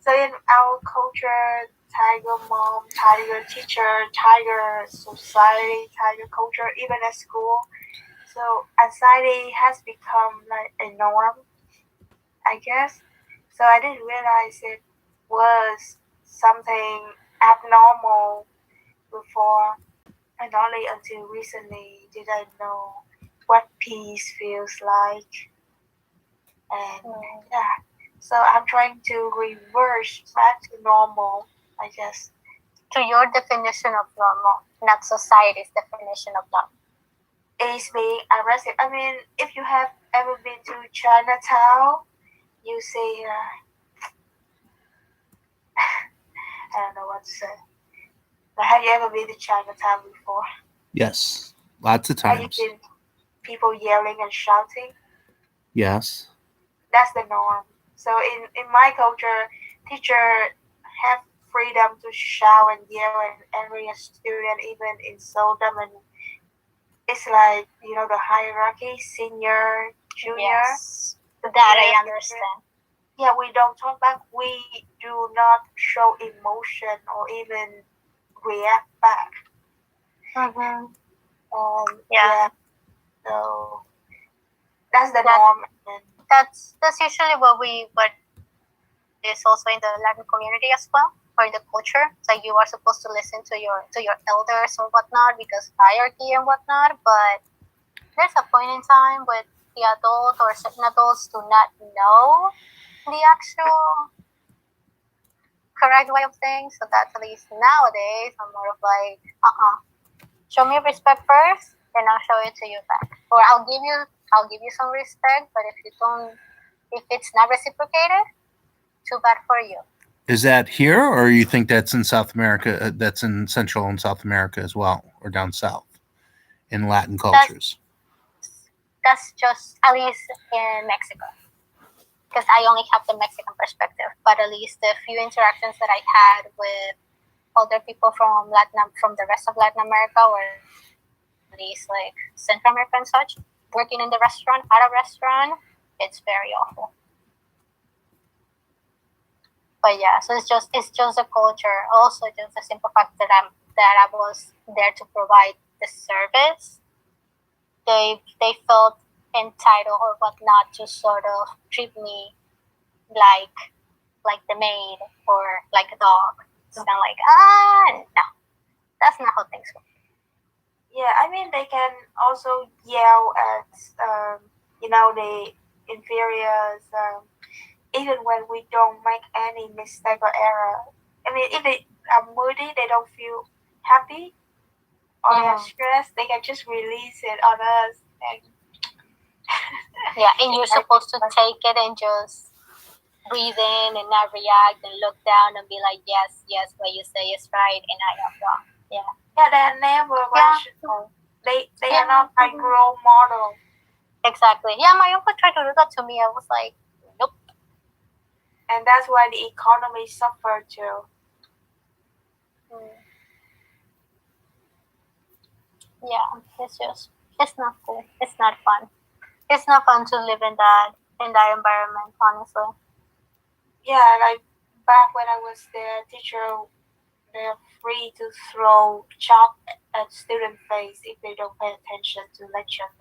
So in our culture, tiger mom, tiger teacher, tiger society, tiger culture, even at school. So anxiety has become like a norm, I guess. So I didn't realize it was something abnormal before, and only until recently did I know what peace feels like. And yeah, so I'm trying to reverse back to normal, I guess. To your definition of normal, not society's definition of normal. Is being arrested. I mean, if you have ever been to Chinatown, you say, I don't know what to say. But have you ever been to Chinatown before? Yes, lots of Have you times. seen people yelling and shouting? Yes. That's the norm. So in my culture, teacher have freedom to shout and yell at every student, even insult them, and it's like the hierarchy, senior, junior. Yes, that I understand. Yeah, we don't talk back. We do not show emotion or even react back. Mm-hmm. Yeah. So that's the norm. And that's usually what is also in the Latin community as well, or in the culture. So you are supposed to listen to your elders or whatnot because hierarchy and whatnot. But there's a point in time when the adult or certain adults do not know the actual correct way of things. So that's at least nowadays. I'm more of like, show me respect first, then I'll show it to you back, or I'll give you some respect. But if it's not reciprocated, too bad for you. Is that here, or you think that's in South America? That's in Central and South America as well, or down south in Latin cultures? That's just at least in Mexico, because I only have the Mexican perspective. But at least the few interactions that I had with other people from the rest of Latin America, or at least like Central America and such, working in the restaurant, at a restaurant, it's very awful. But yeah, so it's just a culture. Also, just the simple fact that I was there to provide the service. They felt entitled or whatnot to sort of treat me like the maid or like a dog. So I'm like, no, that's not how things work. Yeah, I mean they can also yell at the inferiors. Even when we don't make any mistake or error. I mean, if they are moody, they don't feel happy or they are stressed, they can just release it on us. And yeah, and you're supposed to take it and just breathe in and not react and look down and be like, yes, what you say is right and I am wrong. Yeah. Yeah, they are never rational. They are not like role model. Exactly. Yeah, my uncle tried to do that to me. I was like, nope. And that's why the economy suffered too. Yeah, it's not cool. It's not fun. It's not fun to live in that environment, honestly. Yeah, like back when I was there, teacher, they're free to throw chalk at student face if they don't pay attention to lecture.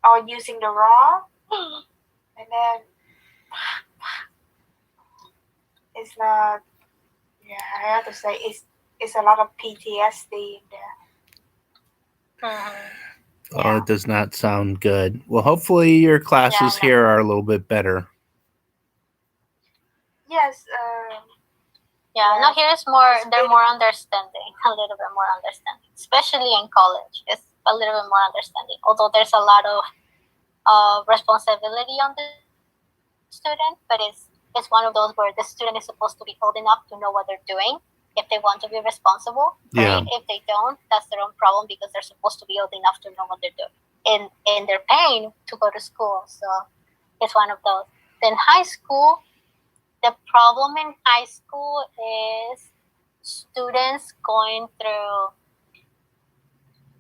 Or using the raw, and then it's not. Yeah, I have to say it's a lot of PTSD in there. Oh, it does not sound good. Well, hopefully your classes here are a little bit better. Yes. No, here is more. They're more understanding, a little bit more understanding, especially in college. It's a little bit more understanding. Although there's a lot of responsibility on the student, but it's one of those where the student is supposed to be old enough to know what they're doing if they want to be responsible. Yeah. Right? If they don't, that's their own problem because they're supposed to be old enough to know what they're doing. And they're paying to go to school, so it's one of those. Then high school, the problem in high school is students going through,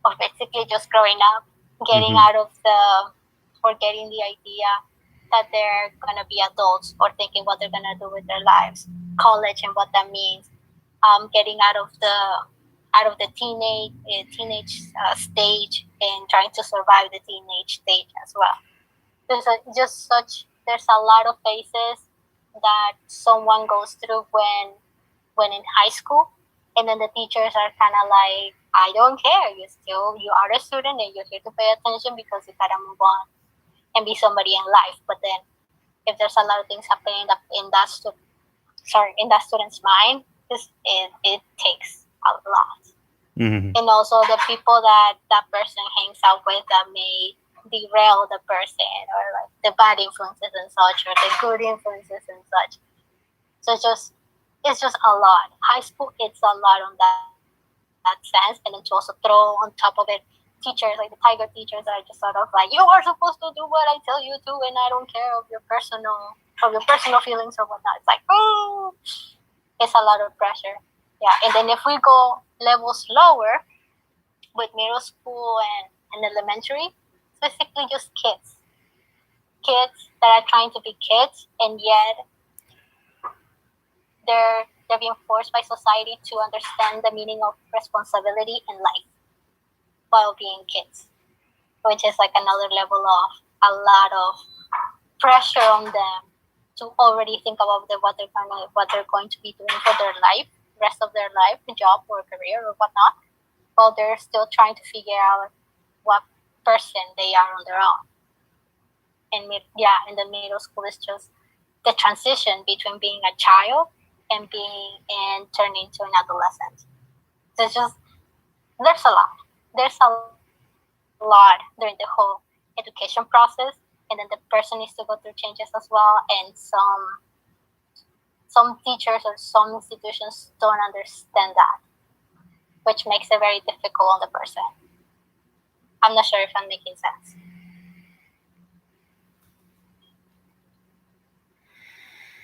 or basically just growing up, getting out of or getting the idea that they're gonna be adults or thinking what they're gonna do with their lives, college and what that means, getting out of the teenage stage and trying to survive the teenage stage as well. There's a lot of phases that someone goes through when in high school, and then the teachers are kind of like, I don't care, you are a student and you're here to pay attention because you gotta move on and be somebody in life. But then if there's a lot of things happening in that student's mind, it takes a lot. Mm-hmm. And also the people that person hangs out with that may derail the person, or like the bad influences and such, or the good influences and such. So it's just a lot. High school, it's a lot on that sense, and then to also throw on top of it teachers, like the tiger teachers, are just sort of like, you are supposed to do what I tell you to, and I don't care of your personal feelings or whatnot. It's like, oh, it's a lot of pressure. Yeah, and then if we go levels lower with middle school and elementary, it's basically just kids that are trying to be kids, and yet they're being forced by society to understand the meaning of responsibility in life while being kids, which is like another level of a lot of pressure on them to already think about what they're going to be doing for their life, rest of their life, job or career or whatnot, while they're still trying to figure out what person they are on their own. And in the middle school is just the transition between being a child and turning into an adolescent. So it's just, there's a lot. There's a lot during the whole education process, and then the person needs to go through changes as well. And some teachers or some institutions don't understand that, which makes it very difficult on the person. I'm not sure if I'm making sense.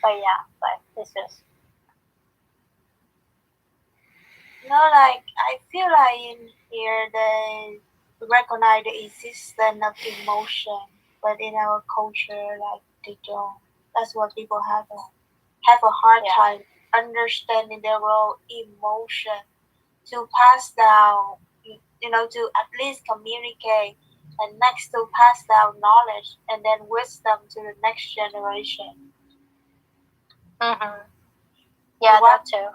But it's just. Like I feel like in here they recognize the existence of emotion, but in our culture, like they don't. That's what people have a hard time understanding their own emotion to pass down, to at least communicate, and next to pass down knowledge and then wisdom to the next generation. Mm-hmm. Yeah, that too.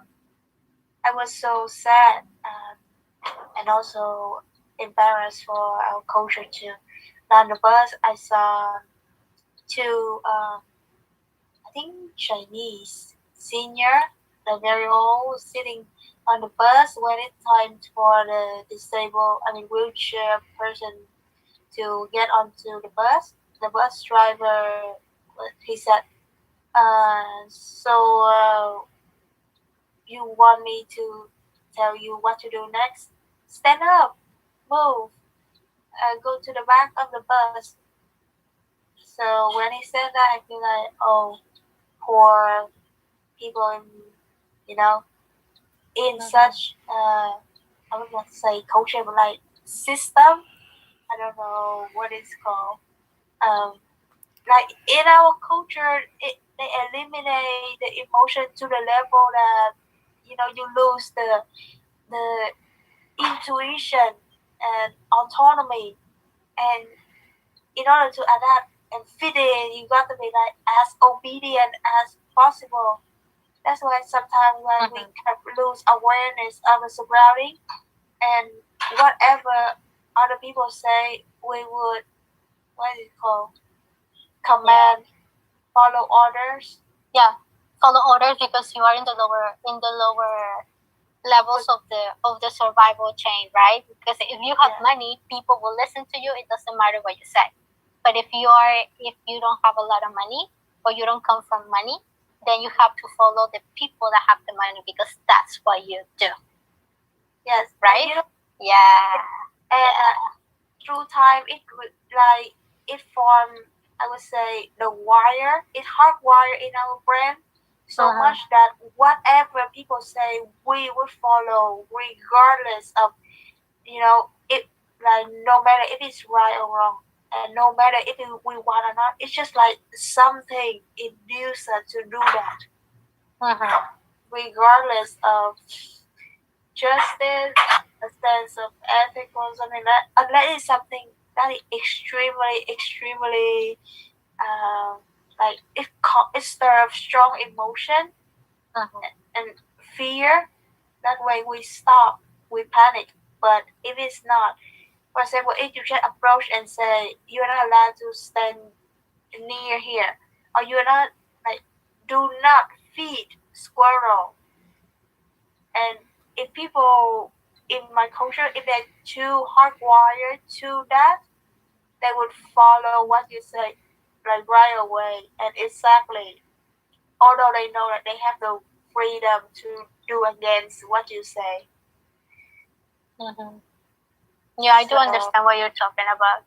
I was so sad and also embarrassed for our culture too. On the bus, I saw two, I think Chinese senior, the very old, sitting on the bus when it's time for the wheelchair person to get onto the bus. The bus driver, he said, you want me to tell you what to do next? Stand up, move, go to the back of the bus. So when he said that, I feel like, oh, poor people in such I would not say culture, but like system. I don't know what it's called. Like in our culture, they eliminate the emotion to the level that you lose the intuition and autonomy, and in order to adapt and fit in, you got to be like as obedient as possible. That's why sometimes when we lose awareness of the surrounding and whatever other people say, we would, what is it called? Command, follow orders. Yeah, follow orders because you are in the lower levels of the survival chain, right? Because if you have money, people will listen to you. It doesn't matter what you say. But if you don't have a lot of money, or you don't come from money, then you have to follow the people that have the money because that's what you do. Yes. Right? And through time, it formed, I would say, it hardwired in our brain so much that whatever people say, we would follow regardless of, it, like no matter if it's right or wrong. and no matter if we want or not, it's just like something induces us to do that, regardless of justice, a sense of ethics or something like that, unless it's something that is extremely, like it stirs strong emotion and fear. That way we stop, we panic. But if it's not, for example, if you just approach and say you're not allowed to stand near here, or you're not like do not feed squirrel, and if people in my culture, if they're too hardwired to that, they would follow what you say like right away and exactly, although they know that they have the freedom to do against what you say. Yeah, I do So, understand what you're talking about.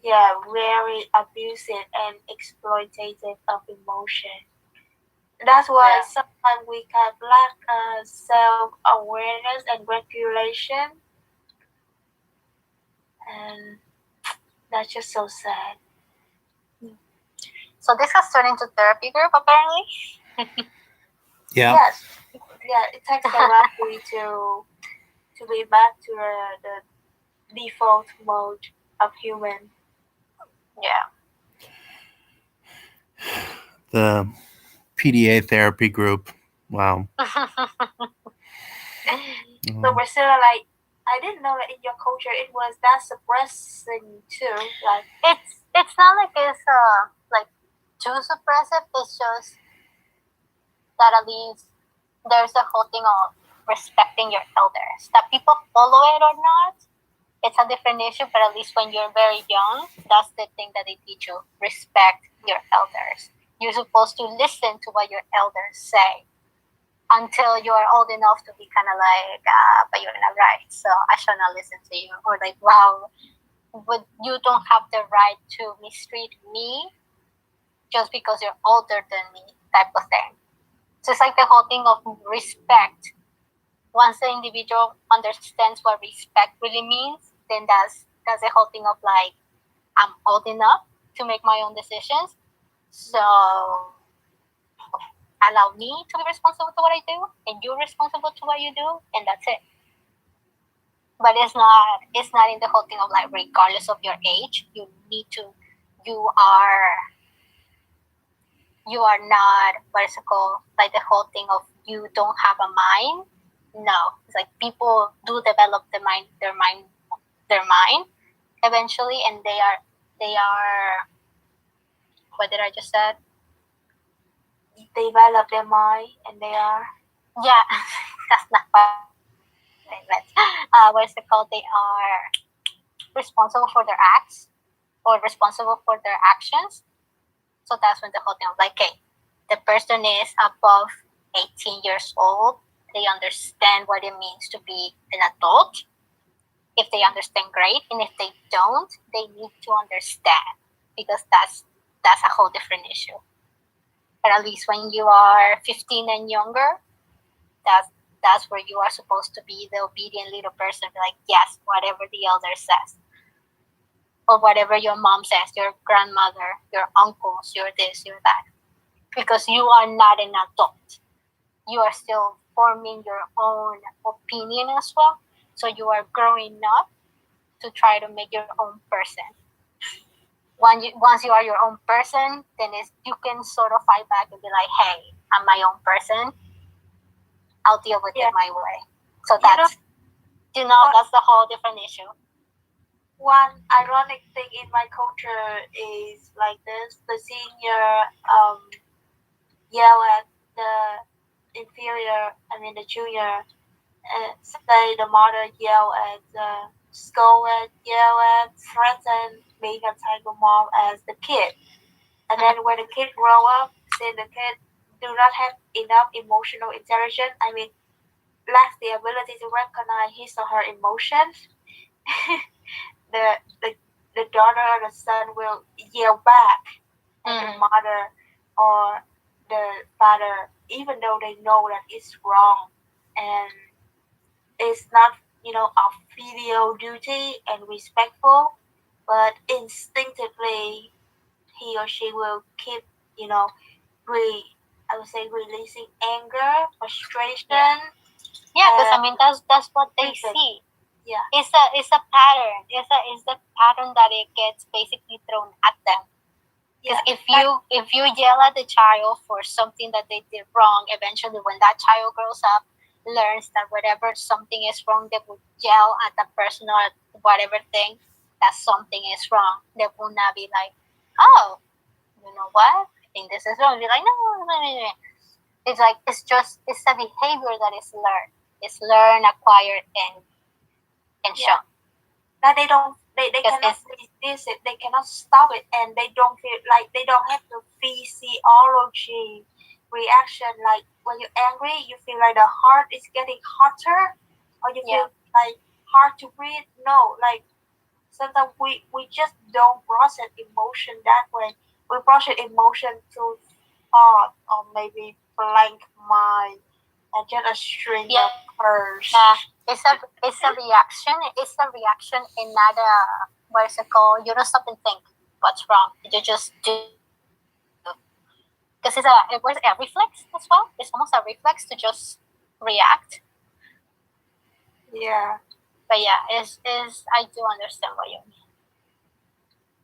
yeah, very abusive and exploitative of emotion. That's why Yeah. sometimes we can lack self-awareness and regulation, and that's just so sad. So this has turned into therapy group apparently. Yeah. Yes, yeah, it takes therapy to be back to the default mode of human. Yeah. The PDA therapy group. Wow. So we're still like, I didn't know that in your culture it was that suppressing too. Like, it's not like it's like too suppressive. It's just that at least there's the whole thing of respecting your elders. That people follow it or not, it's a different issue. But at least when you're very young, that's the thing that they teach you: respect your elders. You're supposed to listen to what your elders say until you are old enough to be kind of like, but you're not right, so I shall not listen to you. Or like, wow, but you don't have the right to mistreat me just because you're older than me, type of thing. So it's like the whole thing of respect. Once the individual understands what respect really means, then that's the whole thing of like, I'm old enough to make my own decisions, so allow me to be responsible to what I do, and you're responsible to what you do, and that's it. But it's not in the whole thing of like, regardless of your age, you need to, you are you are not, what is it called, like the whole thing of you don't have a mind. No, it's like people do develop their mind eventually, and they are what did I just said? develop their mind and they are. Yeah, that's not what I meant. What is it called? They are responsible for their acts or responsible for their actions. So that's when the whole thing of like, okay, the person is above 18 years old. They understand what it means to be an adult. If they understand, great, and if they don't, they need to understand, because that's a whole different issue. But at least when you are 15 and younger, that's where you are supposed to be the obedient little person, like, yes, whatever the elder says, or whatever your mom says, your grandmother, your uncles, your this, your that, because you are not an adult. You are still forming your own opinion as well. So you are growing up to try to make your own person. Once you are your own person, then you can sort of fight back and be like, hey, I'm my own person. I'll deal with it my way. So that's that's the whole different issue. One ironic thing in my culture is like this: the senior yell at the inferior, the junior, say the mother yell at, scold at, yell at, threaten being a tiger mom as the kid. And then when the kid grow up, say the kid do not have enough emotional intelligence, lacks the ability to recognize his or her emotions, the, the the daughter or the son will yell back at the mother or the father, even though they know that it's wrong and it's not, a filial duty and respectful. but instinctively he or she will keep, I would say releasing anger, frustration. Yeah, because I mean that's what they Reason. see. Yeah. It's a pattern. It's the pattern that it gets basically thrown at them. Because Yeah. if you yell at the child for something that they did wrong, eventually when that child grows up, learns that whatever something is wrong, they will yell at the person or at whatever thing that something is wrong. They will not be like, oh, you know what? I think this is wrong. Be like, no. It's like it's a behavior that is learned. It's learned, acquired, and shown. That they don't they cannot resist it, they cannot stop it, and they don't feel like they don't have the physiology reaction. Like when you're angry, you feel like the heart is getting hotter, or you feel like hard to breathe. No, like sometimes we just don't process emotion that way. We process emotion through thought or maybe blank mind and just a string of curse. It's a reaction. It's a reaction and not a what is it called? You don't stop and think what's wrong. You just do. Because it was a reflex as well. It's almost a reflex to just react. Yeah. But yeah, is I do understand what you mean.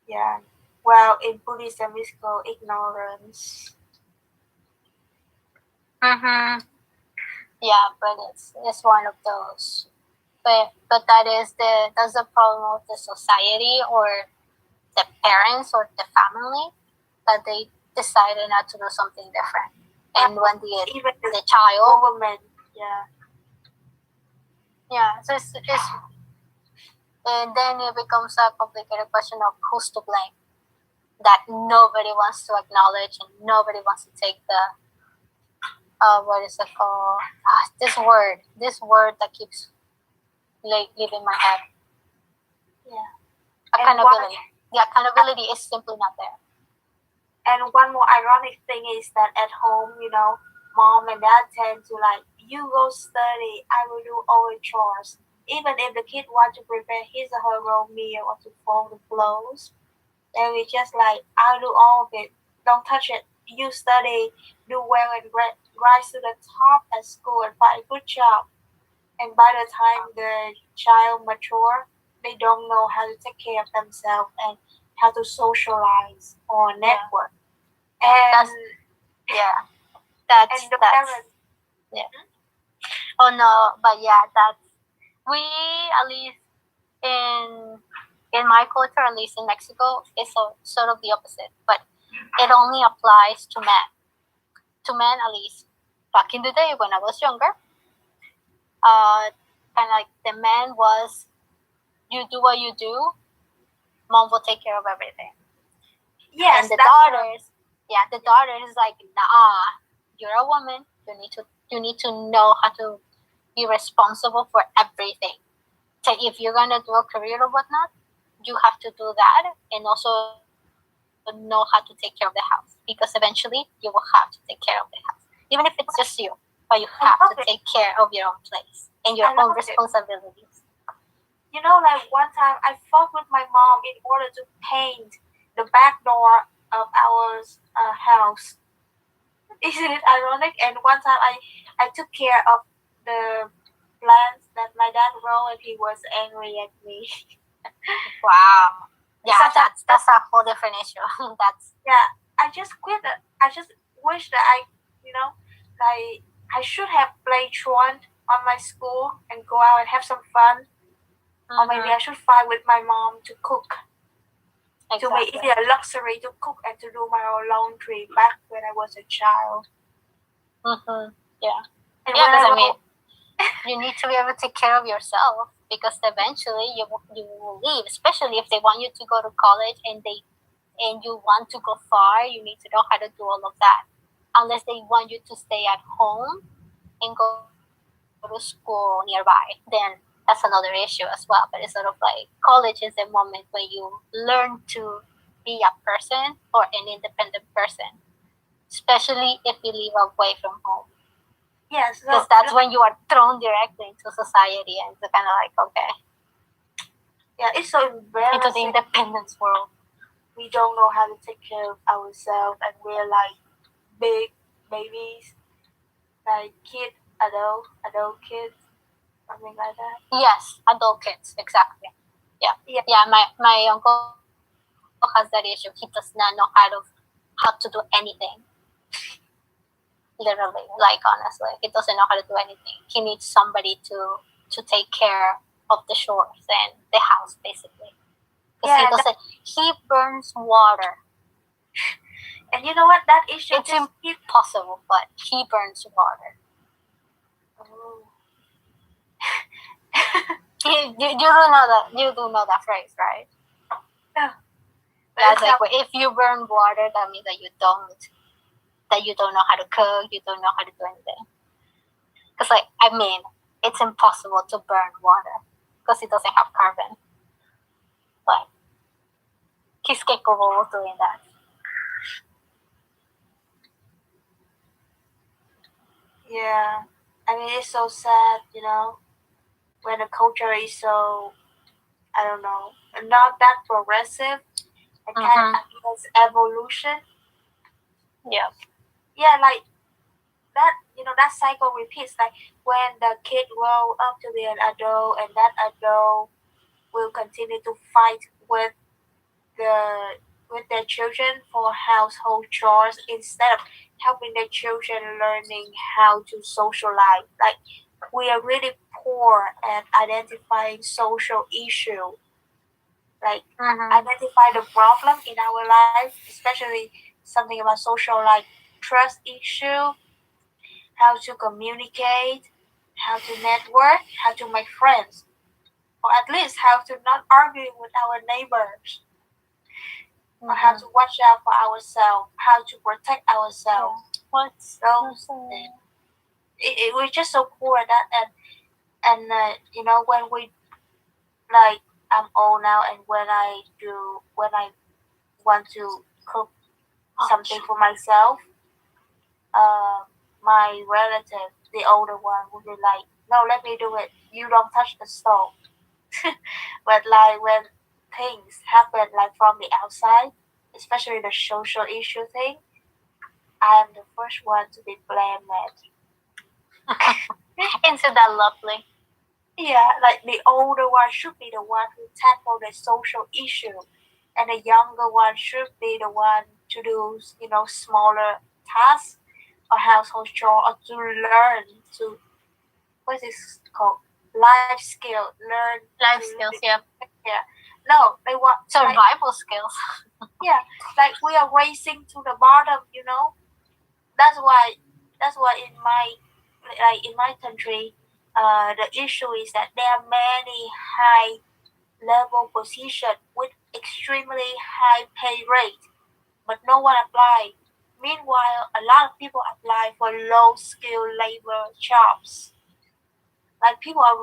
Yeah. Well, in Buddhism, it's called ignorance. Yeah, but it's one of those. But that's the problem of the society or the parents or the family, that they decided not to do something different. And when even the child government, so it's and then it becomes a complicated question of who's to blame, that nobody wants to acknowledge and nobody wants to take the what is it called? This word that keeps like leaving my head. Yeah. Accountability. The accountability is simply not there. And one more ironic thing is that at home, mom and dad tend to like, you go study, I will do all the chores. Even if the kid wants to prepare his or her own meal or to fold the clothes, then we just like, I'll do all of it. Don't touch it. You study, do well, and rise to the top at school and find a good job. And by the time the child mature, they don't know how to take care of themselves and how to socialize or network. And that's the parents. Yeah. Oh no, but yeah, that's we at least in my culture, at least in Mexico, it's sort of the opposite. But it only applies to men. To men, at least back in the day when I was younger, kind of like the man was, you do what you do, mom will take care of everything. Yes, and the daughters, the daughters is like, nah, you're a woman. You need to know how to be responsible for everything. So if you're gonna do a career or whatnot, you have to do that, and also know how to take care of the house, because eventually you will have to take care of the house, even if it's just you. But you have to take care of your own place and your own responsibilities. Like one time I fought with my mom in order to paint the back door of our house. Isn't it ironic? And one time I took care of the plants that my dad grew, and he was angry at me. Wow. Yeah, that's a whole different issue. I just quit it. I just wish that I should have played truant on my school and go out and have some fun. Or maybe I should fight with my mom to cook. To me, it's a luxury to cook and to do my own laundry back when I was a child. Yeah. Because you need to be able to take care of yourself, because eventually you will leave, especially if they want you to go to college and you want to go far. You need to know how to do all of that. Unless they want you to stay at home and go to school nearby, then that's another issue as well. But it's sort of like college is a moment when you learn to be a person or an independent person, especially if you live away from home. Yes, because that's when you are thrown directly into society, and it's kind of like, okay. Yeah, it's so into the embarrassing. independence world. We don't know how to take care of ourselves, and we're like big babies, like adult kids, something like that. Yes, adult kids, exactly. Yeah. Yeah. Yeah, my uncle has that issue. He does not know how to do anything. Literally, like honestly, he doesn't know how to do anything. He needs somebody to take care of the chores and the house, basically. Because Yeah, he doesn't. He burns water. and you know what? That issue It's impossible, but he burns water. Oh. You do know that phrase, right? No. That's like if you burn water, that means that you don't know how to cook, you don't know how to do anything. Because it's impossible to burn water because it doesn't have carbon. But he's capable of doing that. Yeah, I mean it's so sad, when the culture is so, I don't know, not that progressive and kind of against evolution. Yeah. Yeah, like that, that cycle repeats. Like when the kid grow up to be an adult, and that adult will continue to fight with their children for household chores instead of helping their children learning how to socialize. Like we are really poor at identifying social issue, like identify the problem in our life, especially something about social, like trust issue, how to communicate, how to network, how to make friends, or at least how to not argue with our neighbors, or how to watch out for ourselves, how to protect ourselves. Those things. We're just so poor at that, and when we, like, I'm old now, and when I want to cook something for myself, my relative, the older one, would be like, "No, let me do it. You don't touch the stove." But like when things happen like from the outside, especially the social issue thing, I am the first one to be blamed. Isn't that lovely? Yeah, like the older one should be the one who tackle the social issue, and the younger one should be the one to do, smaller tasks or household chore, or to learn to, what is this called? Life skill. Learn life skills. Yeah. Yeah. No, they want survival skills. Yeah, like we are racing to the bottom. That's why in my country, the issue is that there are many high level positions with extremely high pay rate, but no one apply. Meanwhile, a lot of people apply for low skill labor jobs. Like people are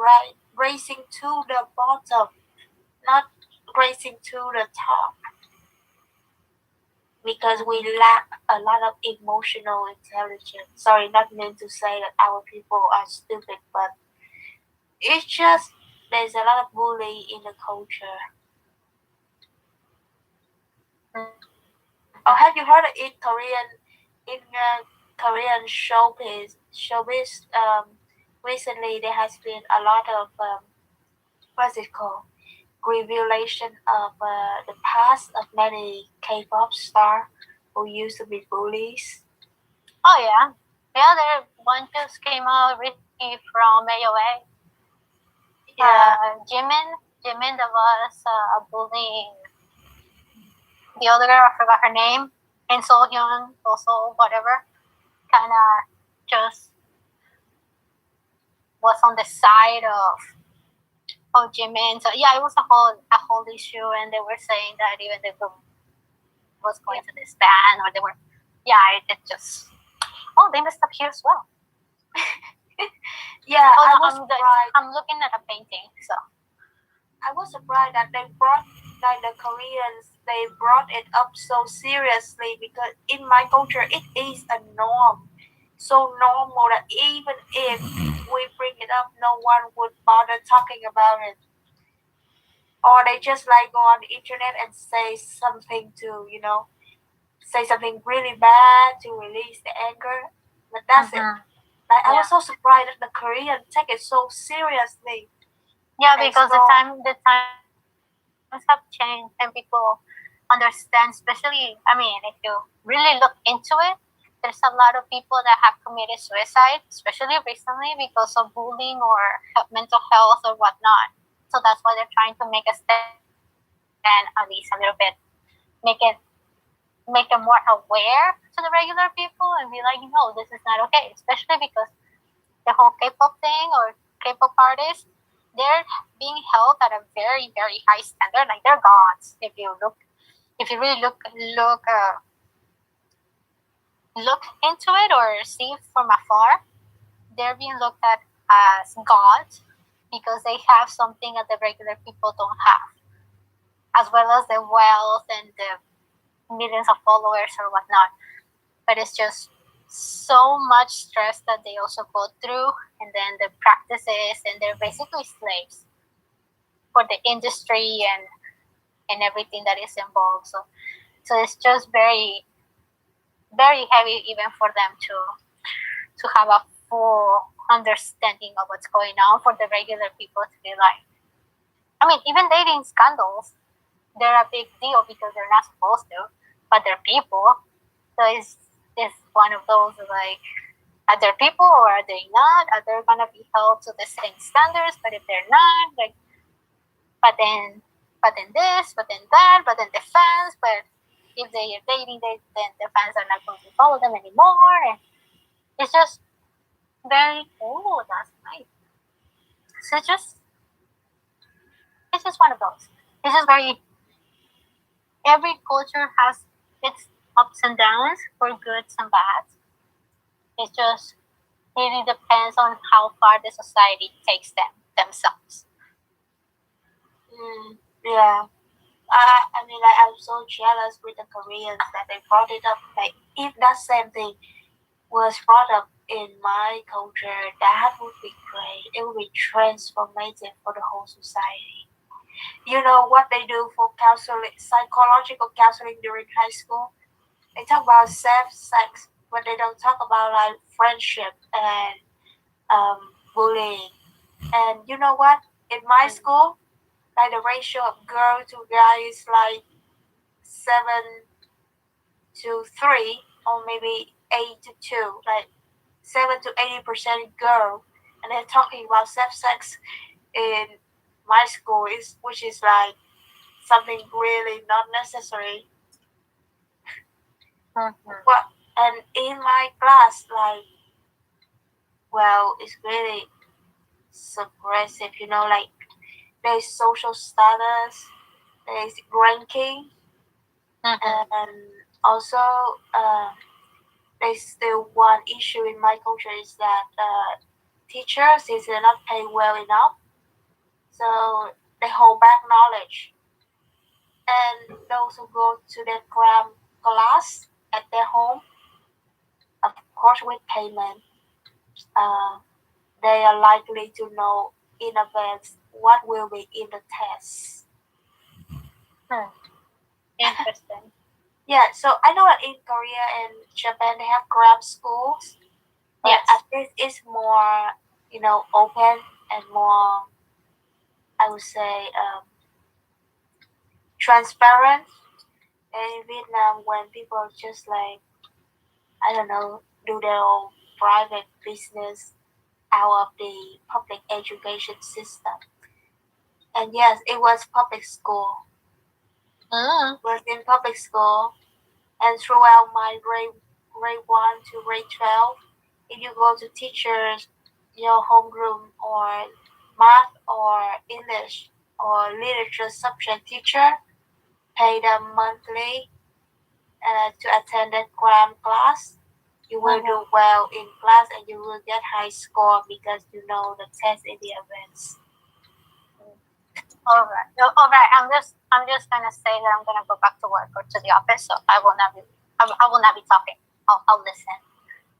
racing to the bottom, not racing to the top, because we lack a lot of emotional intelligence. Sorry, not meant to say that our people are stupid, but it's just there's a lot of bully in the culture. Oh, have you heard in Korean showbiz? Recently there has been a lot of what's it called? Revelation of the past of many K-pop stars who used to be bullies. Oh yeah, there one just came out recently from AOA. Yeah, Jimin that was bullying the other girl. I forgot her name. And Sohyun also, whatever, kind of just was on the side of Jimin. So yeah, it was a whole issue, and they were saying that even the group was going to disband, or they were, it just. Oh, they messed up here as well. Yeah, I'm looking at a painting, so. I was surprised that they brought, like, the Koreans, they brought it up so seriously, because in my culture it is a norm. So normal that even if we bring it up, no one would bother talking about it. or they just like go on the internet and say something to say something really bad to release the anger, but that's it. Mm-hmm. Like I Yeah. was so surprised that the Korean take it so seriously. Yeah, And because so the times have changed and people understand. Especially, I mean, if you really look into it, there's a lot of people that have committed suicide, especially recently because of bullying or mental health or whatnot. So that's why they're trying to make a stand, at least a little bit, make it more aware to the regular people and be like, no, this is not okay. Especially because the whole K-pop thing or K-pop artists, they're being held at a very, very high standard. Like they're gods. If you really look into it or see from afar, they're being looked at as gods because they have something that the regular people don't have, as well as the wealth and the millions of followers or whatnot. But it's just so much stress that they also go through, and then the practices, and they're basically slaves for the industry and everything that is involved. So it's just very, very heavy even for them to have a full understanding of what's going on for the regular people to be like. I mean, even dating scandals, they're a big deal because they're not supposed to, but they're people. So it's one of those like, are there people or are they not? Are they gonna be held to the same standards? But if they're not, like, but then this, but then that, but then the fans. But if they are dating, then the fans are not going to follow them anymore. And it's just very, oh, that's nice. So it's just one of those. It's just very. Every culture has its ups and downs for goods and bads. It just really depends on how far the society takes themselves. yeah. I mean, like, I'm so jealous with the Koreans that they brought it up. Like, if that same thing was brought up in my culture, that would be great. It would be transformative for the whole society. You know what they do for counseling, psychological counseling during high school? They talk about safe sex, but they don't talk about like friendship and bullying. And you know what? In my school, like the ratio of girl to guy is like 7-3, or maybe 8-2. Like 7 to 80% girl, and they're talking about safe sex in my school, is which is like something really not necessary. Mm-hmm. Well, and in my class, like, well, it's really suppressive. Like there's social status, there's ranking, Mm-hmm. and also there's still one issue in my culture is that teachers is not paid well enough, so they hold back knowledge. And those who go to their cram class at their home, of course, with payment, uh, they are likely to know in advance what will be in the test. Interesting. Yeah, so I know that in Korea and Japan they have cram schools, but Yes. at least it's more, open and more, I would say, transparent. And in Vietnam, when people just like, I don't know, do their own private business out of the public education system. And yes, it was public school. Mm. It was in public school, and throughout my grade 1 to grade 12, if you go to teachers, homeroom or math or English or literature subject teacher, pay them monthly to attend that cram class. You will do well in class and you will get high score because you know the test in the events. All right. No, all right. I'm just gonna say that I'm gonna go back to work or to the office, so I will not be talking. I'll listen.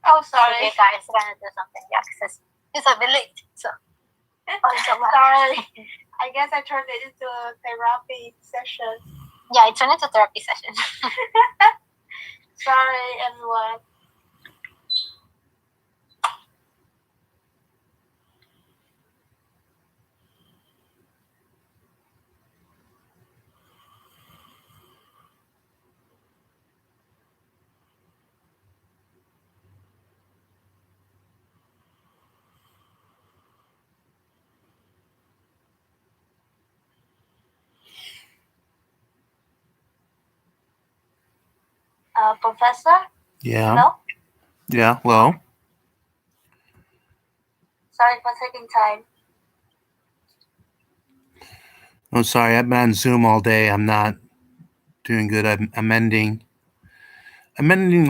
Oh, If sorry. you guys are gonna do something, yeah, because it's a bit late. So Sorry. I guess I turned it into a therapy session. Yeah, it turned into a therapy session. Sorry, everyone. Professor? Yeah. Hello? Yeah. Hello. Sorry for taking time. Oh, sorry. I've been on Zoom all day. I'm not doing good. I'm ending